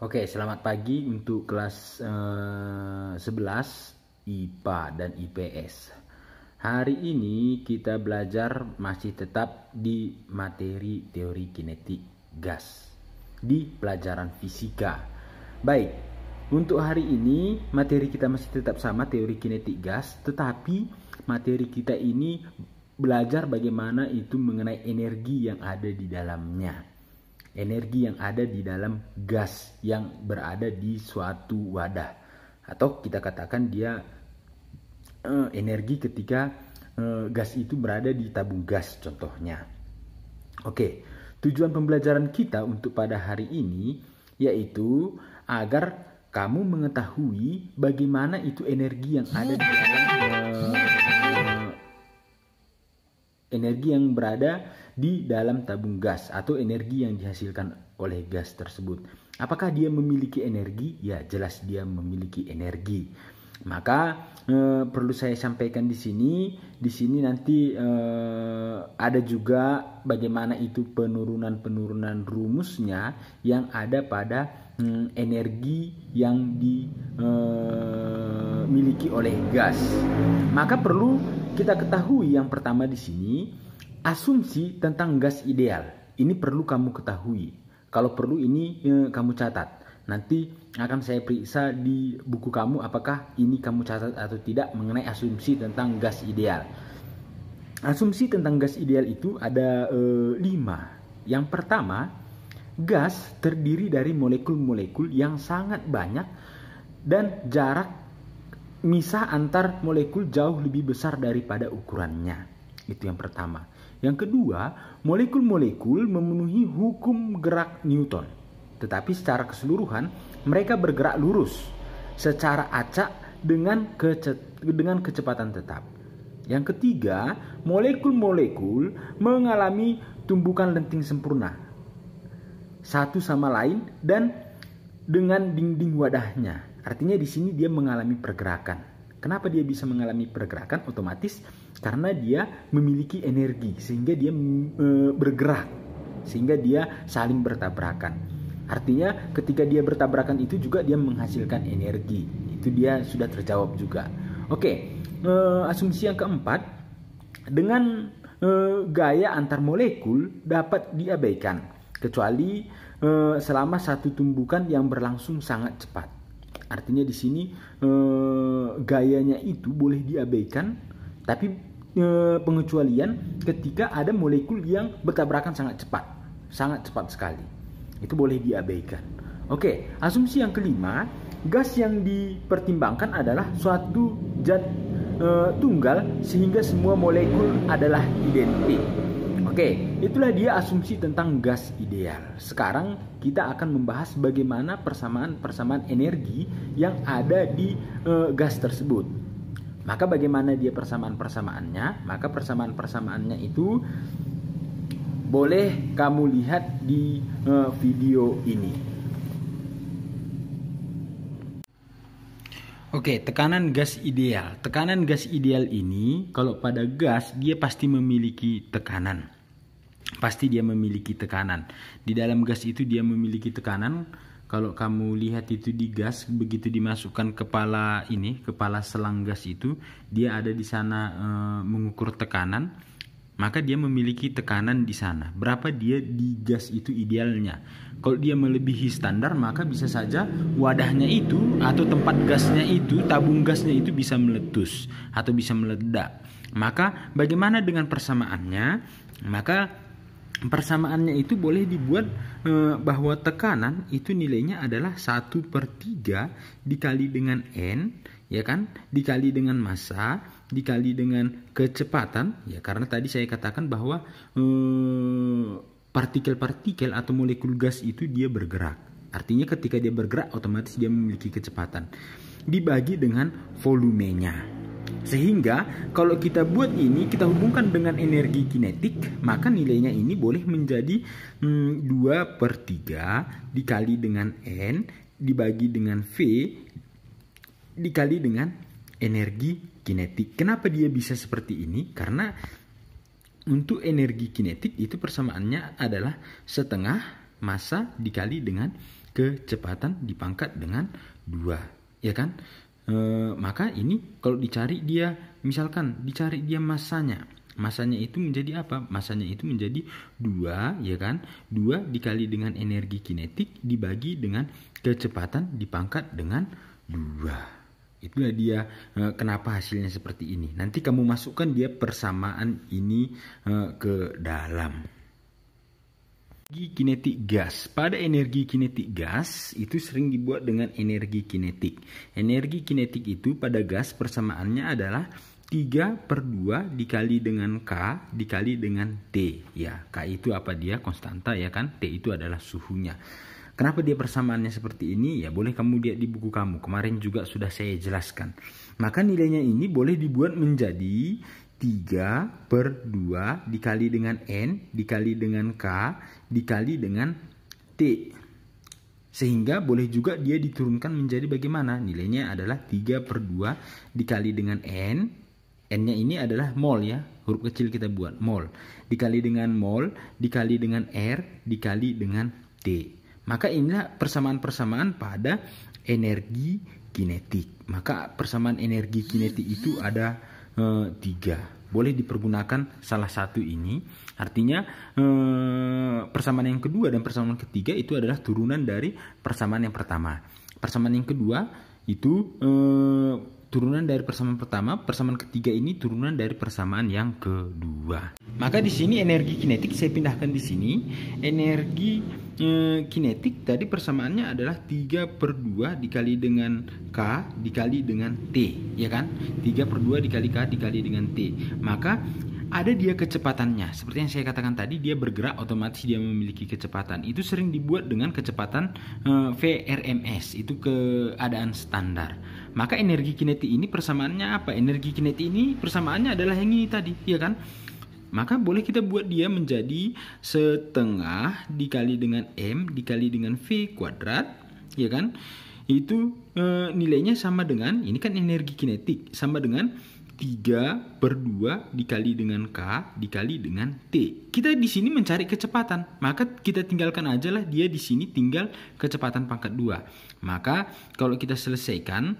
Oke, selamat pagi untuk kelas 11 IPA dan IPS. Hari ini kita belajar masih tetap di materi teori kinetik gas di pelajaran fisika. Baik, untuk hari ini materi kita masih tetap sama, teori kinetik gas, tetapi materi kita ini belajar bagaimana itu mengenai energi yang ada di dalamnya. Energi yang ada di dalam gas yang berada di suatu wadah, atau kita katakan dia energi ketika gas itu berada di tabung gas contohnya. Oke, tujuan pembelajaran kita untuk pada hari ini yaitu agar kamu mengetahui bagaimana itu energi yang ada di dalam energi yang berada di dalam tabung gas atau energi yang dihasilkan oleh gas tersebut. Apakah dia memiliki energi? Ya, jelas dia memiliki energi. Maka perlu saya sampaikan di sini. Di sini nanti ada juga bagaimana itu penurunan rumusnya yang ada pada energi yang dimiliki oleh gas. Maka perlu kita ketahui yang pertama di sini, asumsi tentang gas ideal. Ini perlu kamu ketahui. Kalau perlu ini kamu catat. Nanti akan saya periksa di buku kamu apakah ini kamu catat atau tidak mengenai asumsi tentang gas ideal. Asumsi tentang gas ideal itu ada 5. Yang pertama, gas terdiri dari molekul-molekul yang sangat banyak dan jarak misah antar molekul jauh lebih besar daripada ukurannya. Itu yang pertama. Yang kedua, molekul-molekul memenuhi hukum gerak Newton. Tetapi secara keseluruhan mereka bergerak lurus secara acak dengan kecepatan tetap. Yang ketiga, molekul-molekul mengalami tumbukan lenting sempurna satu sama lain dan dengan dinding wadahnya. Artinya di sini dia mengalami pergerakan. Kenapa dia bisa mengalami pergerakan? Otomatis karena dia memiliki energi sehingga dia bergerak, sehingga dia saling bertabrakan. Artinya ketika dia bertabrakan itu juga dia menghasilkan energi. Itu dia sudah terjawab juga. Oke, asumsi yang keempat, dengan gaya antar molekul dapat diabaikan kecuali selama satu tumbukan yang berlangsung sangat cepat. Artinya di sini gayanya itu boleh diabaikan, tapi pengecualian ketika ada molekul yang bertabrakan sangat cepat sekali, itu boleh diabaikan. Oke, asumsi yang kelima, gas yang dipertimbangkan adalah suatu zat tunggal sehingga semua molekul adalah identik. Oke, itulah dia asumsi tentang gas ideal. Sekarang kita akan membahas bagaimana persamaan energi yang ada di gas tersebut. Maka bagaimana dia persamaan-persamaannya? Maka persamaan-persamaannya itu boleh kamu lihat di video ini. Oke, tekanan gas ideal. Tekanan gas ideal ini, kalau pada gas dia pasti memiliki tekanan. Pasti dia memiliki tekanan. Di dalam gas itu dia memiliki tekanan. Kalau kamu lihat itu di gas, begitu dimasukkan kepala selang gas itu, dia ada di sana mengukur tekanan, maka dia memiliki tekanan di sana. Berapa dia di gas itu idealnya? Kalau dia melebihi standar, maka bisa saja wadahnya itu atau tempat gasnya itu, tabung gasnya itu bisa meletus atau bisa meledak. Maka bagaimana dengan persamaannya? Maka persamaannya itu boleh dibuat bahwa tekanan itu nilainya adalah 1/3 dikali dengan N, ya kan, dikali dengan massa, dikali dengan kecepatan, ya, karena tadi saya katakan bahwa partikel-partikel atau molekul gas itu dia bergerak. Artinya ketika dia bergerak otomatis dia memiliki kecepatan, dibagi dengan volumenya. Sehingga kalau kita buat ini, kita hubungkan dengan energi kinetik, maka nilainya ini boleh menjadi 2/3 dikali dengan N dibagi dengan V dikali dengan energi kinetik. Kenapa dia bisa seperti ini? Karena untuk energi kinetik itu persamaannya adalah setengah massa dikali dengan kecepatan dipangkat dengan 2, ya kan? Maka ini kalau dicari dia, misalkan dicari dia masanya itu menjadi apa? Masanya itu menjadi 2, ya kan? 2 dikali dengan energi kinetik dibagi dengan kecepatan dipangkat dengan 2. Itulah dia kenapa hasilnya seperti ini. Nanti kamu masukkan dia persamaan ini ke dalam. Energi kinetik gas. Pada energi kinetik gas itu sering dibuat dengan energi kinetik. Energi kinetik itu pada gas persamaannya adalah 3/2 dikali dengan K dikali dengan T. Ya, K itu apa dia? Konstanta, ya kan? T itu adalah suhunya. Kenapa dia persamaannya seperti ini? Ya boleh kamu lihat di buku kamu. Kemarin juga sudah saya jelaskan. Maka nilainya ini boleh dibuat menjadi 3/2 dikali dengan N dikali dengan K dikali dengan T. Sehingga boleh juga dia diturunkan menjadi bagaimana? Nilainya adalah 3/2 dikali dengan N. N-nya ini adalah mol, ya. Huruf kecil kita buat mol. Dikali dengan mol dikali dengan R dikali dengan T. Maka inilah persamaan-persamaan pada energi kinetik. Maka persamaan energi kinetik itu ada 3. Boleh dipergunakan salah satu ini. Artinya persamaan yang kedua dan persamaan yang ketiga itu adalah turunan dari persamaan yang pertama. Persamaan yang kedua itu turunan dari persamaan pertama, persamaan ketiga ini turunan dari persamaan yang kedua. Maka di sini energi kinetik saya pindahkan di sini. Energi kinetik tadi persamaannya adalah 3/2 dikali dengan K dikali dengan T, ya kan? 3/2 dikali K dikali dengan T. Maka ada dia kecepatannya. Seperti yang saya katakan tadi, dia bergerak otomatis dia memiliki kecepatan. Itu sering dibuat dengan kecepatan VRMS. Itu keadaan standar. Maka energi kinetik ini persamaannya apa? Energi kinetik ini persamaannya adalah yang ini tadi, ya kan? Maka boleh kita buat dia menjadi setengah dikali dengan M dikali dengan V kuadrat, ya kan? Itu nilainya sama dengan, ini kan energi kinetik, sama dengan 3/2 dikali dengan K dikali dengan T. Kita di sini mencari kecepatan, maka kita tinggalkan aja lah dia di sini tinggal kecepatan pangkat 2. Maka kalau kita selesaikan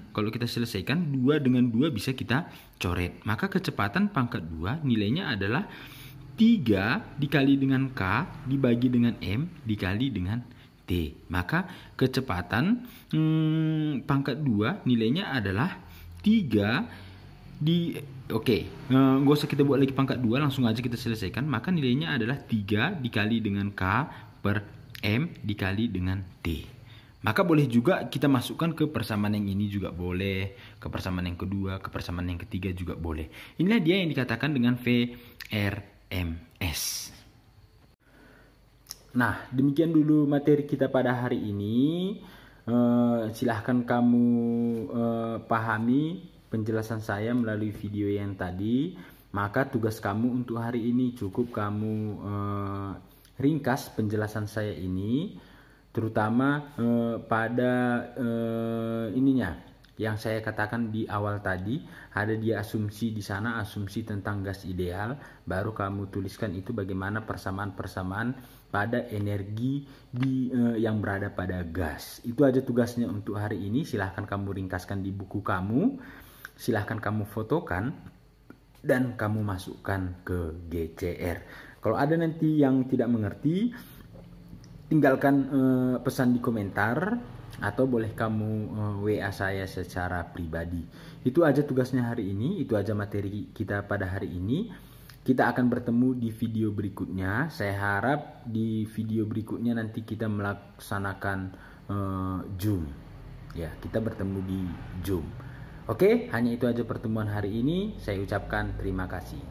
2 dengan 2 bisa kita coret. Maka kecepatan pangkat 2 nilainya adalah 3 dikali dengan K dibagi dengan M dikali dengan T. Maka kecepatan pangkat 2 nilainya adalah 3 nggak usah kita buat lagi pangkat 2, langsung aja kita selesaikan. Maka nilainya adalah 3 dikali dengan K per M dikali dengan T. Maka boleh juga kita masukkan ke persamaan yang ini juga boleh, ke persamaan yang kedua, ke persamaan yang ketiga juga boleh. Inilah dia yang dikatakan dengan VRMS. Nah, demikian dulu materi kita pada hari ini. Silahkan kamu pahami penjelasan saya melalui video yang tadi. Maka tugas kamu untuk hari ini cukup kamu ringkas penjelasan saya ini, terutama pada ininya yang saya katakan di awal tadi. Ada dia asumsi di sana, asumsi tentang gas ideal. Baru kamu tuliskan itu bagaimana persamaan-persamaan pada energi yang berada pada gas. Itu aja tugasnya untuk hari ini. Silahkan kamu ringkaskan di buku kamu. Silahkan kamu fotokan dan kamu masukkan ke GCR. Kalau ada nanti yang tidak mengerti, tinggalkan pesan di komentar atau boleh kamu WA saya secara pribadi. Itu aja tugasnya hari ini, itu aja materi kita pada hari ini. Kita akan bertemu di video berikutnya. Saya harap di video berikutnya nanti kita melaksanakan Zoom. Ya, kita bertemu di Zoom. Oke, hanya itu aja pertemuan hari ini. Saya ucapkan terima kasih.